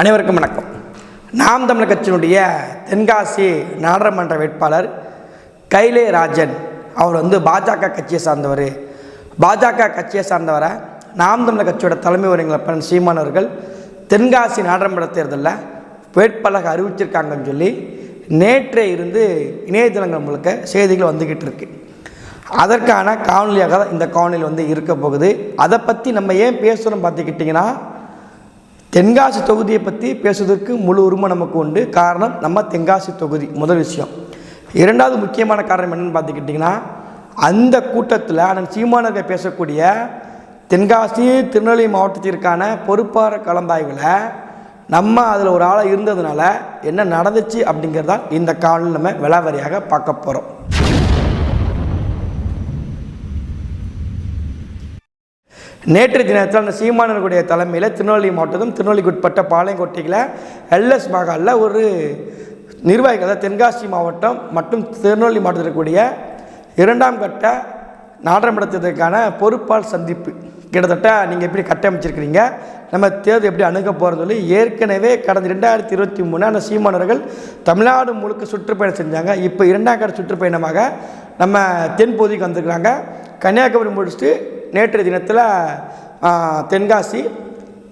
அனைவருக்கும் வணக்கம். நாம் தமிழர் கட்சியினுடைய தென்காசி நாடாளுமன்ற வேட்பாளர் கைலே ராஜன் அவர் பாஜக கட்சியை சார்ந்தவர். பாஜக கட்சியை சார்ந்தவரை நாம் தமிழர் கட்சியோட தலைமை ஒருங்கிணைப்பாளர் சீமான் அவர்கள் தென்காசி நாடாளுமன்ற தேர்தலில் வேட்பாளராக அறிவிச்சிருக்காங்கன்னு சொல்லி நேற்றே இருந்து இணையதளங்கள் முழுக்க செய்திகள் வந்துக்கிட்டு இருக்கு. அதற்கான காணொலியாக தான் இந்த காணொலி இருக்க போகுது. அதை பற்றி நம்ம ஏன் பேசுகிறோம் பார்த்துக்கிட்டிங்கன்னா, தென்காசி தொகுதியை பற்றி பேசுவதற்கு முழு உரிமை நமக்கு உண்டு. காரணம், நம்ம தென்காசி தொகுதி முதல் விஷயம். இரண்டாவது முக்கியமான காரணம் என்னென்னு பார்த்துக்கிட்டிங்கன்னா, அந்த கூட்டத்தில் அண்ணன் சீமானர்கள் பேசக்கூடிய தென்காசி திருநெல்வேலி மாவட்டத்திற்கான பொறுப்பாளர் கலந்தாய்வில் நம்ம அதில் ஒரு ஆளாக இருந்ததுனால என்ன நடந்துச்சு அப்படிங்கிறதான் இந்த காணொலியில் நம்ம விலாவரியாக பார்க்க போகிறோம். நேற்று தினத்தில் அந்த சீமானர்களுடைய தலைமையில் திருநெல்வேலி மாவட்டத்தும் திருநெல்வேலிக்கு உட்பட்ட பாளையங்கோட்டையில் எல்எஸ் மகாலில் ஒரு நிர்வாகிகள், அதாவது தென்காசி மாவட்டம் மற்றும் திருநெல்வேலி மாவட்டத்தில் இருக்கக்கூடிய இரண்டாம் கட்ட நாடாளுமன்றத்திற்கான பொறுப்பாளர் சந்திப்பு கிட்டத்தட்ட நீங்கள் எப்படி கட்டமைச்சிருக்கிறீங்க, நம்ம தேர்தல் எப்படி அணுக போகிறோன்னு சொல்லி ஏற்கனவே கடந்த 2023 அந்த சீமானர்கள் தமிழ்நாடு முழுக்க சுற்றுப்பயணம் செஞ்சாங்க. இப்போ இரண்டாம் கட்ட சுற்றுப்பயணமாக நம்ம தென்பகுதிக்கு வந்திருக்கிறாங்க. கன்னியாகுமரி முடிச்சுட்டு நேற்றைய தினத்தில் தென்காசி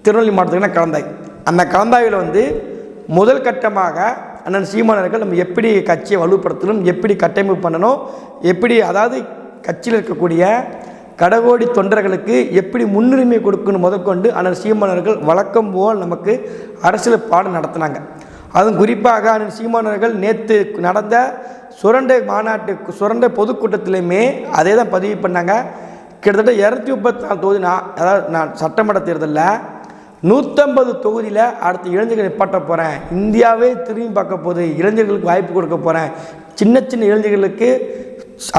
திருநெல்வேலி மாவட்டத்துக்கான கலந்தாய். அந்த கலந்தாய்வில் முதல் கட்டமாக அண்ணன் சீமானர்கள் நம்ம எப்படி கட்சியை வலுப்படுத்தணும், எப்படி கட்டமைப்பு பண்ணணும், எப்படி அதாவது கட்சியில் இருக்கக்கூடிய கடகோடி தொண்டர்களுக்கு எப்படி முன்னுரிமை கொடுக்கணும் முதற்கொண்டு அண்ணன் சீமானர்கள் வழக்கம் போல் நமக்கு அரசியல் பாடம் நடத்தினாங்க. அதுவும் குறிப்பாக அண்ணன் சீமானர்கள் நேற்று நடந்த சுரண்டை சுரண்டை பொதுக்கூட்டத்திலையுமே அதே தான் பதிவு பண்ணாங்க. கிட்டத்தட்ட 234 தொகுதி அதாவது சட்டமன்ற தேர்தலில் 150 தொகுதியில் அடுத்த இளைஞர்கள் நிப்பாட்ட போகிறேன், இந்தியாவே திரும்பி பார்க்க போகுது, இளைஞர்களுக்கு வாய்ப்பு கொடுக்க போகிறேன், சின்ன சின்ன இளைஞர்களுக்கு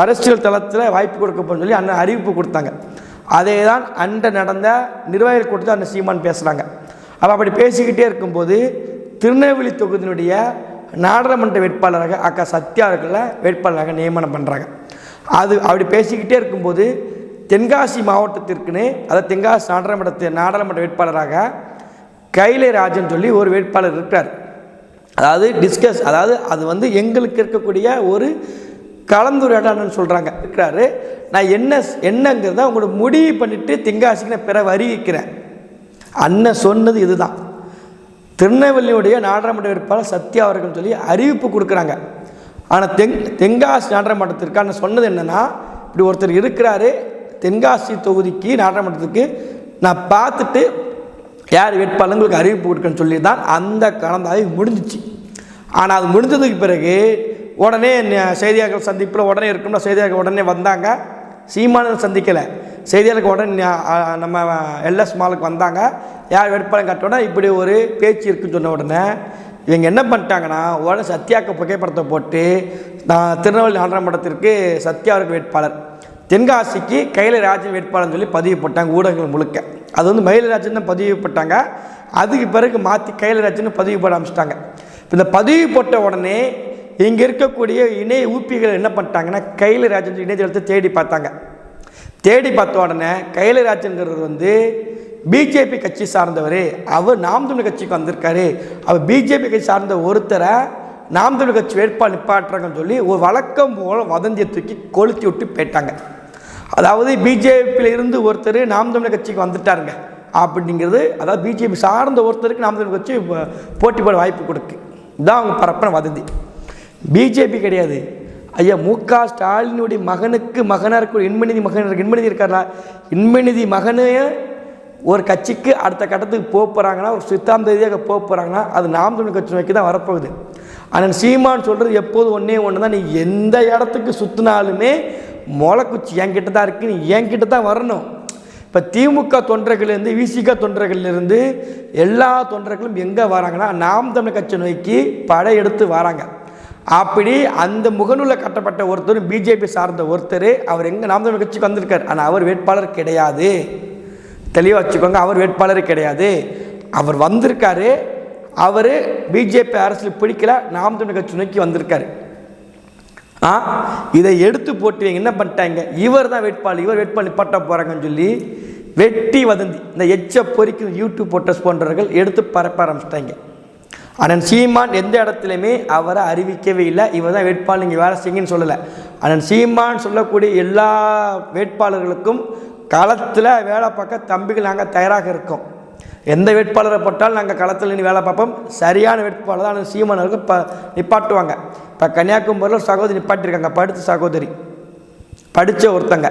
அரசியல் தளத்தில் வாய்ப்பு கொடுக்க போகிறேன்னு சொல்லி அண்ணன் அறிவிப்பு கொடுத்தாங்க. அதே தான் அன்று நடந்த நிர்வாகிகள் கூட்டத்தில் அண்ணன் சீமான் பேசுகிறாங்க. அப்படி பேசிக்கிட்டே இருக்கும்போது திருநெல்வேலி தொகுதியினுடைய நாடாளுமன்ற வேட்பாளராக அக்கா சத்யா அவர்களை வேட்பாளராக நியமனம் பண்ணுறாங்க. அப்படி பேசிக்கிட்டே இருக்கும்போது தென்காசி மாவட்டத்திற்குன்னு, அதாவது தென்காசி நாடாளுமன்ற வேட்பாளராக கைலே ராஜன் சொல்லி ஒரு வேட்பாளர் இருக்கிறார். அதாவது அது எங்களுக்கு இருக்கக்கூடிய ஒரு கலந்துரையாடல்னு சொல்கிறாங்க இருக்கிறாரு. நான் என்னங்கிறத உங்களோட முடிவு பண்ணிவிட்டு தென்காசிக்கு நான் பிற அறிவிக்கிறேன். அண்ணன் சொன்னது இதுதான். திருநெல்வேலியுடைய நாடாளுமன்ற வேட்பாளர் சத்யா அவர்கள் சொல்லி அறிவிப்பு கொடுக்குறாங்க. ஆனால் தென்காசி நாடாளுமன்றத்திற்கு அண்ணன் சொன்னது என்னென்னா, இப்படி ஒருத்தர் இருக்கிறாரு தென்காசி தொகுதிக்கு நாடாளுமன்றத்துக்கு, நான் பார்த்துட்டு யார் வேட்பாளர்களுக்கு அறிவிப்பு கொடுக்குன்னு சொல்லி தான் அந்த கலந்தாய்வு முடிஞ்சிச்சு. ஆனால் அது முடிஞ்சதுக்கு பிறகு உடனே செய்தியாளர்கள் சந்திப்பில் உடனே இருக்கும்னா செய்தியாளர்கள் உடனே வந்தாங்க. சீமானன் சந்திக்கலை, செய்தியாளருக்கு உடனே நம்ம எல்எஸ் மாலுக்கு வந்தாங்க. யார் வேட்பாளர் காட்டோன்னா இப்படி ஒரு பேச்சு இருக்குன்னு சொன்ன உடனே இவங்க என்ன பண்ணிட்டாங்கன்னா, உடனே சத்யாவுக்கு புகைப்படத்தை போட்டு திருநெல்வேலி நாடாளுமன்றத்திற்கு சத்யாவுக்கு வேட்பாளர், தென்காசிக்கு கைலே ராஜன் வேட்பாளர்னு சொல்லி பதிவு போட்டாங்க ஊடகங்கள் முழுக்க. அது மயில ராஜன் தான் பதிவு போட்டாங்க. அதுக்கு பிறகு மாற்றி கைலே ராஜன் பதிவு போட ஆரம்பிச்சிட்டாங்க. இந்த பதிவு போட்ட உடனே இங்கே இருக்கக்கூடிய இணைய ஊப்பிகள் என்ன பண்ணிட்டாங்கன்னா, கைலே ராஜன் இணையதளத்தை தேடி பார்த்தாங்க. தேடி பார்த்த உடனே கைலே ராஜன்கிறது பிஜேபி கட்சி சார்ந்தவர், அவர் நாம் தமிழர் கட்சிக்கு வந்திருக்காரு, அவர் பிஜேபி கட்சி சார்ந்த ஒருத்தரை நாம் தமிழர் கட்சி வேட்பாளர் நிப்பாட்டுறாங்கன்னு சொல்லி ஒரு வழக்கம் போல் வதந்தியை தூக்கி கொளுத்தி விட்டு போயிட்டாங்க. அதாவது பிஜேபியில் இருந்து ஒருத்தர் நாம் தமிழர் கட்சிக்கு வந்துட்டாருங்க அப்படிங்கிறது, அதாவது பிஜேபி சார்ந்த ஒருத்தருக்கு நாம் தமிழர் கட்சி போட்டி போட வாய்ப்பு கொடுக்கு. இதுதான் அவங்க பரப்பின வதந்தி. பிஜேபி கிடையாது. ஐயா மு.க. ஸ்டாலினுடைய மகனாக இருக்க இன்மநிதி இருக்காரா, இன்மநிதி மகனே ஒரு கட்சிக்கு அடுத்த கட்டத்துக்கு போகிறாங்கன்னா, ஒரு சித்தாந்த ரீதியாக போகிறாங்கன்னா அது நாம் தமிழர் கட்சி நோக்கி தான் வரப்போகுது. ஆனால் சீமான் சொல்கிறது எப்போது ஒன்று தான், நீ எந்த இடத்துக்கு சுற்றினாலுமே மொளக்குச்சி என்கிட்ட தான் இருக்குது, நீ என்கிட்ட தான் வரணும். இப்போ திமுக தொண்டர்கள்லேருந்து விசிக தொண்டர்கள்லேருந்து எல்லா தொண்டர்களும் எங்கே வராங்கன்னா நாம் தமிழர் கட்சி நோக்கி படையெடுத்து வராங்க. அப்படி அந்த முகநூலில் கட்டப்பட்ட ஒருத்தர் பிஜேபி சார்ந்த ஒருத்தர் அவர் எங்கே நாம் தமிழர் கட்சிக்கு வந்திருக்கார். ஆனால் அவர் வேட்பாளர் கிடையாது, தெளிவாக வச்சுக்கோங்க. அவர் வேட்பாளர் கிடையாது. அவர் வந்திருக்காரு, அவர் பிஜேபி அரசியல் பிடிக்கல, நாம் தமிழர் கட்சி நோக்கி வந்திருக்காரு. இதை எடுத்து போட்டு என்ன பண்ணிட்டாங்க, இவர் தான் வேட்பாளர், இவர் வேட்பாளர் நிப்பாட்ட போகிறாங்கன்னு சொல்லி வெட்டி வதந்தி, இந்த எச்ச பொறிக்கும் யூடியூப் போட்டஸ் போன்றவர்கள் எடுத்து பரப்ப ஆரம்பிச்சிட்டாங்க. அண்ணன் சீமான் எந்த இடத்துலையுமே அவரை அறிவிக்கவே இல்லை, இவர் தான் வேட்பாளர் நீங்கள் வேலை செய்யுங்கன்னு சொல்லலை. அண்ணன் சீமான் சொல்லக்கூடிய எல்லா வேட்பாளர்களுக்கும் களத்தில் வேலை பார்க்க தம்பிகள் நாங்கள் தயாராக இருக்கோம். எந்த வேட்பாளரை போட்டாலும் நாங்கள் களத்தில் நின்று வேலை பார்ப்போம். சரியான வேட்பாளர் தான் அண்ணன் சீமான் அவர்கள் நிப்பாட்டுவாங்க. இப்போ கன்னியாகுமரியில் சகோதரி நிப்பாட்டியிருக்காங்க, படித்த சகோதரி, படித்த ஒருத்தங்க.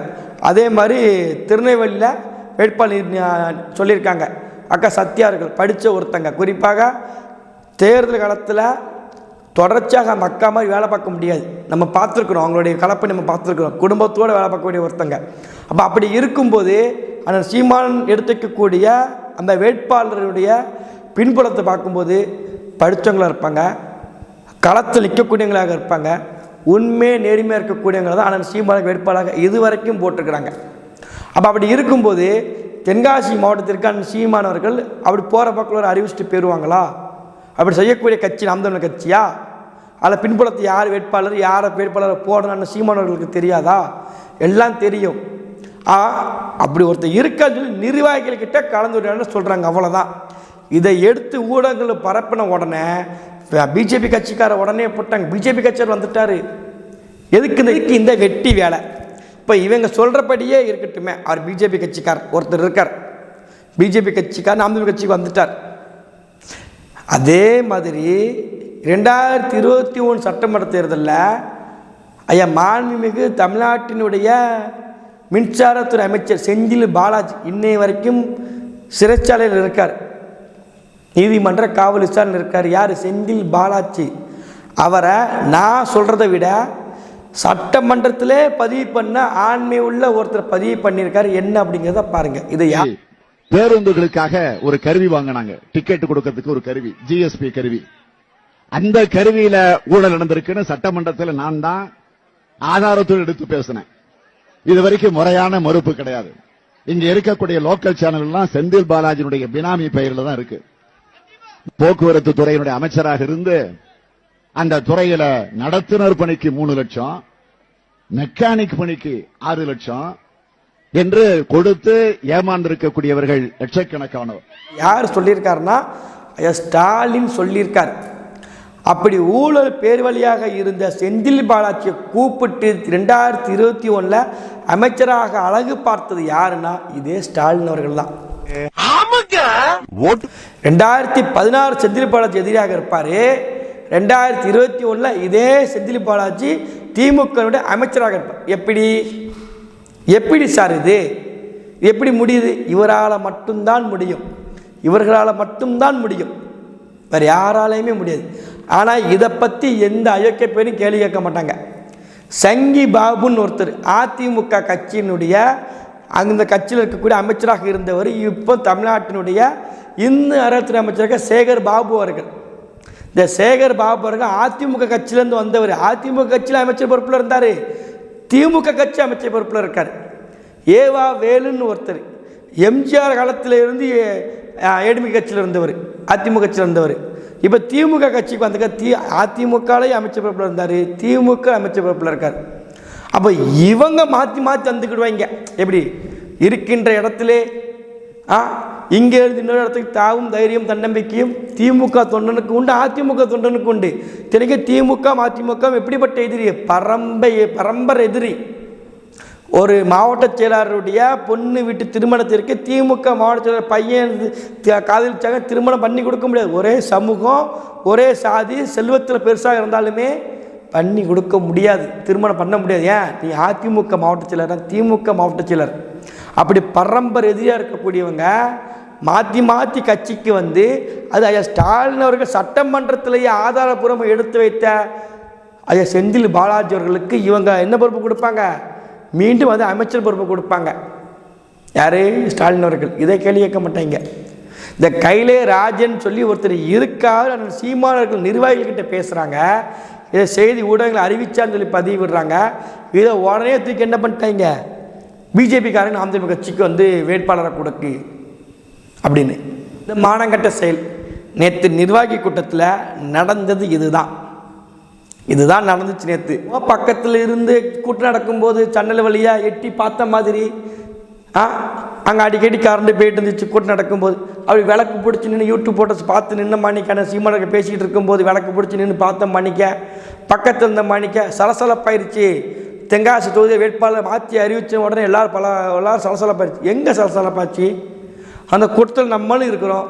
அதே மாதிரி திருநெல்வேலியில் வேட்பாளர் சொல்லியிருக்காங்க அக்கா சத்யார்கள், படித்த ஒருத்தங்க. குறிப்பாக தேர்தல் காலத்தில் தொடர்ச்சியாக நம்ம அக்கா மாதிரி வேலை பார்க்க முடியாது, நம்ம பார்த்துருக்குறோம், அவங்களுடைய கலப்பை நம்ம பார்த்துருக்குறோம், குடும்பத்தோடு வேலை பார்க்கக்கூடிய ஒருத்தங்க. அப்போ அப்படி இருக்கும்போது அந்த சீமான் எடுத்துக்கக்கூடிய அந்த வேட்பாளருடைய பின்புலத்தை பார்க்கும்போது படித்தவங்களாக இருப்பாங்க, களத்தில் நிற்கக்கூடியவங்களாக இருப்பாங்க, உண்மை நேர்மையாக இருக்கக்கூடியவங்க தான் அண்ணன் சீமான் வேட்பாளராக இதுவரைக்கும் போட்டிருக்கிறாங்க. அப்போ அப்படி இருக்கும்போது தென்காசி மாவட்டத்திற்கு அண்ணன் சீமானவர்கள் அப்படி போகிற பக்கம் ஒரு அறிவிச்சுட்டு போயிடுவாங்களா? அப்படி செய்யக்கூடிய கட்சி நாம் தமிழர் கட்சியா? அதில் பின்புலத்தை யார் வேட்பாளர், யாரை வேட்பாளரை போடணும்னு சீமானவர்களுக்கு தெரியாதா? எல்லாம் தெரியும். அப்படி ஒருத்தர் இருக்கான்னு சொல்லி நிர்வாகிகள்கிட்ட கலந்துரையாடன்னு சொல்கிறாங்க, அவ்வளோதான். இதை எடுத்து ஊடகங்கள் பரப்பின உடனே பிஜேபி கட்சிக்கார உடனே போட்டாங்க, பிஜேபி கட்சியார் வந்துட்டார். எதுக்கு இந்த வெட்டி வேலை? இப்போ இவங்க சொல்கிறபடியே இருக்கட்டுமே, அவர் பிஜேபி கட்சிக்கார் ஒருத்தர் இருக்கார், பிஜேபி கட்சிக்கார் நாம் தமிழர் கட்சிக்கு வந்துட்டார். அதே மாதிரி 2021 சட்டமன்ற தேர்தலில் ஐயா மாண்புமிகு தமிழ்நாட்டினுடைய மின்சாரத்துறை அமைச்சர் செந்தில் பாலாஜி இன்னைய வரைக்கும் சிறைச்சாலையில் இருக்கார், நீதிமன்ற காவல் விசாரணை இருக்கார். யார்? செந்தில் பாலாஜி. அவரை நான் சொல்கிறத விட சட்டமன்றத்திலே பதிவு பண்ண ஆண்மை உள்ள ஒருத்தர் பதிவு பண்ணியிருக்காரு. என்ன அப்படிங்கிறத பாருங்க. இதை பேருந்துகளுக்காக ஒரு கருவி வாங்கினாங்க, டிக்கெட் கொடுக்கறதுக்கு ஒரு கருவி, ஜிஎஸ்பி கருவி. அந்த கருவியில ஊழல் நடந்திருக்குன்னு சட்டமன்றத்தில் நான் தான் ஆதாரத்தோடு எடுத்து பேசினேன். இது வரைக்கும் முறையான மறுப்பு கிடையாது. இங்க இருக்கக்கூடிய லோக்கல் சேனல் எல்லாம் செந்தில் பாலாஜியினுடைய பினாமி பெயர்ல தான் இருக்கு. போக்குவரத்து துறையினுடைய அமைச்சராக இருந்து அந்த துறையில நடத்துனர் பணிக்கு 3 லட்சம், மெக்கானிக் பணிக்கு 6 லட்சம் என்று கொடுத்து ஏமாந்திருக்கக்கூடியவர்கள் லட்சக்கணக்கானவர். யார் சொல்லியிருக்காருன்னா ஸ்டாலின் சொல்லியிருக்கார். அப்படி ஊழல் பேர்வழியாக இருந்த செந்தில் பாலாஜியை கூப்பிட்டு 2021 அமைச்சராக அழகு பார்த்தது யாருன்னா இதே ஸ்டாலின் அவர்கள் தான். 2016 செந்தில் பாலாஜி எதிராக இருப்பாரு, 2021 இதே செந்தில் பாலாஜி திமுக அமைச்சராக இருப்பார். எப்படி சார் இது எப்படி முடியுது? இவரால் மட்டும்தான் முடியும், இவர்களால் மட்டும்தான் முடியும், வேறு யாராலையுமே முடியாது. ஆனால் இதை பற்றி எந்த அயோக்கிய பேரும் கேள்வி கேட்க மாட்டாங்க. சங்கி பாபுன்னு ஒருத்தர் அதிமுக கட்சியினுடைய அந்த கட்சியில் இருக்கக்கூடிய அமைச்சராக இருந்தவர், இப்போ தமிழ்நாட்டினுடைய இந்து அறத்துறை அமைச்சராக சேகர் பாபு அவர்கள். இந்த சேகர் பாபு அவர்கள் அதிமுக கட்சியிலேருந்து வந்தவர், அதிமுக கட்சியில் அமைச்சர் பொறுப்பில் இருந்தார், திமுக கட்சி அமைச்சர் பொறுப்பில் இருக்கார். ஏவா வேலுன்னு ஒருத்தர் எம்ஜிஆர் காலத்தில் இருந்து ஏடிமி கட்சியில் இருந்தவர், அதிமுக கட்சியில் இருந்தவர், இப்போ திமுக கட்சிக்கு வந்து அதிமுகலையும் அமைச்சர் பொறுப்பில் இருந்தார், திமுக அமைச்சர் பொறுப்பில் இருக்கார். அப்போ இவங்க மாற்றி மாற்றி வந்துக்கிடுவாங்க. எப்படி இருக்கின்ற இடத்திலே இங்கே இருந்து இன்னொரு இடத்துக்கு தாவும் தைரியம் தன்னம்பிக்கையும் திமுக தொண்டனுக்கு உண்டு, அதிமுக தொண்டனுக்கு உண்டு. தினைக்கு திமுக அதிமுக எப்படிப்பட்ட எதிரி? பரம்பரை எதிரி. ஒரு மாவட்ட செயலாளருடைய பொண்ணு வீட்டு திருமணத்திற்கு திமுக மாவட்ட செயலாளர் பையன் காதலிச்சாங்க, திருமணம் பண்ணி கொடுக்க முடியாது. ஒரே சமூகம், ஒரே சாதி, செல்வத்தில் பெருசாக இருந்தாலுமே பண்ணி கொடுக்க முடியாது, திருமணம் பண்ண முடியாது. ஏன்? நீ அதிமுக மாவட்ட செயலர், திமுக மாவட்ட செயலர். அப்படி பரம்பரை எதிரியாக இருக்கக்கூடியவங்க மாற்றி மாற்றி கட்சிக்கு வந்து அது ஐயா ஸ்டாலின் அவர்கள் சட்டமன்றத்திலேயே ஆதாரபூர்வமாக எடுத்து வைத்த ஐயா செந்தில் பாலாஜி அவர்களுக்கு இவங்க என்ன பொறுப்பு கொடுப்பாங்க? மீண்டும் அது அமைச்சர் பொறுப்பு கொடுப்பாங்க. யாரு? ஸ்டாலின் அவர்கள். இதை கேள்வி கேட்க மாட்டாங்க. இந்த கைலே ராஜன் சொல்லி ஒருத்தர் இருக்காரு, சீமானவர்கள் நிர்வாகிகள்கிட்ட பேசுகிறாங்க, இதை செய்தி ஊடகங்களை அறிவிச்சான்னு சொல்லி பதிவு விடுறாங்க. இதை உடனே தூக்கி என்ன பண்ணிட்டாங்க? பிஜேபிக்காரங்க நாம் தமிழர் கட்சிக்கு வந்து வேட்பாளரை கொடுக்கு அப்படின்னு. இந்த மானங்கட்ட செயல் நேற்று நிர்வாகி கூட்டத்தில் நடந்தது இதுதான் நடந்துச்சு. நேற்று பக்கத்தில் இருந்து கூட்டம் நடக்கும்போது சன்னல் வழியாக எட்டி பார்த்த மாதிரி அங்கே அடிக்கடி கரண்ட் போயிட்டு இருந்துச்சு கூட்டம் நடக்கும்போது. அப்படி விளக்கு பிடிச்சி நின்று யூடியூப் போட்டோஸ் பார்த்து நின்று மாணிக்கான சீமானர்கள் பேசிக்கிட்டு இருக்கும்போது விளக்கு பிடிச்சி நின்று பார்த்த மாணிக்க, பக்கத்தில் இருந்த மாணிக்க சலசலப்பாயிருச்சு. தென்காசி தொகுதி வேட்பாளர் மாற்றி அறிவித்த உடனே எல்லாரும் சலசலப்பாயிருச்சு. எங்கே சலசலப்பாச்சு? அந்த கூட்டத்தில் நம்மளும் இருக்கிறோம்,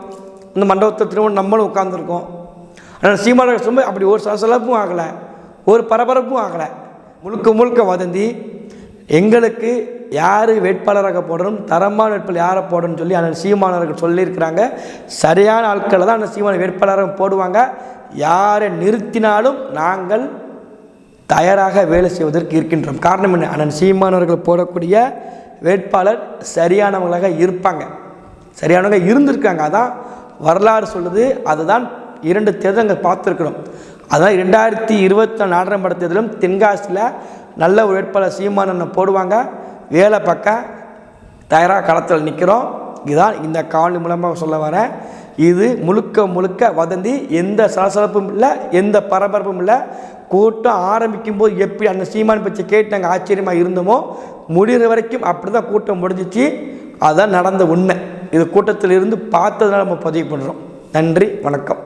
இந்த மண்டபத்தில் திரும்ப நம்மளும் உட்காந்துருக்கோம். ஆனால் சீமானர்கள் ரொம்ப அப்படி ஒரு சலசலப்பும் ஆகலை, ஒரு பரபரப்பும் ஆகலை. முழுக்க முழுக்க வதந்தி. எங்களுக்கு யார் வேட்பாளராக போடணும், தரமான வேட்பாளர் யாரை போடணும்னு சொல்லி அந்த சீமானவர்கள் சொல்லியிருக்கிறாங்க. சரியான ஆட்களை தான் அந்த சீமான வேட்பாளராக போடுவாங்க. யாரை நிறுத்தினாலும் நாங்கள் தயாராக வேலை செய்வதற்கு இருக்கின்றோம். காரணம் என்ன? அண்ணன் சீமானவர்கள் போடக்கூடிய வேட்பாளர் சரியானவங்களாக இருப்பாங்க, சரியானவங்க இருந்திருக்காங்க. அதான் வரலாறு சொல்லுது. அதுதான் 2 தேர்தல் பார்த்துருக்கணும். அதான் 2024 நாடாளுமன்ற தேர்தலும் தென்காசியில் நல்ல ஒரு வேட்பாளர் சீமானனை போடுவாங்க. வேலை பக்கம் தயாராக களத்தில் நிற்கிறோம். இதுதான் இந்த காணொலி மூலமாக சொல்ல வரேன். இது முழுக்க முழுக்க வதந்தி. எந்த சலசலப்பும் இல்லை, எந்த பரபரப்பும் இல்லை. கூட்டம் ஆரம்பிக்கும் போது எப்படி அந்த சீமான் பற்றி கேட்டு நாங்கள் ஆச்சரியமாக இருந்தோமோ முடிகிற வரைக்கும் அப்படி தான் கூட்டம் முடிஞ்சிச்சு. அதுதான் நடந்த உண்மை. இது கூட்டத்தில் இருந்து பார்த்ததுனால நம்ம பதிவு பண்ணுறோம். நன்றி, வணக்கம்.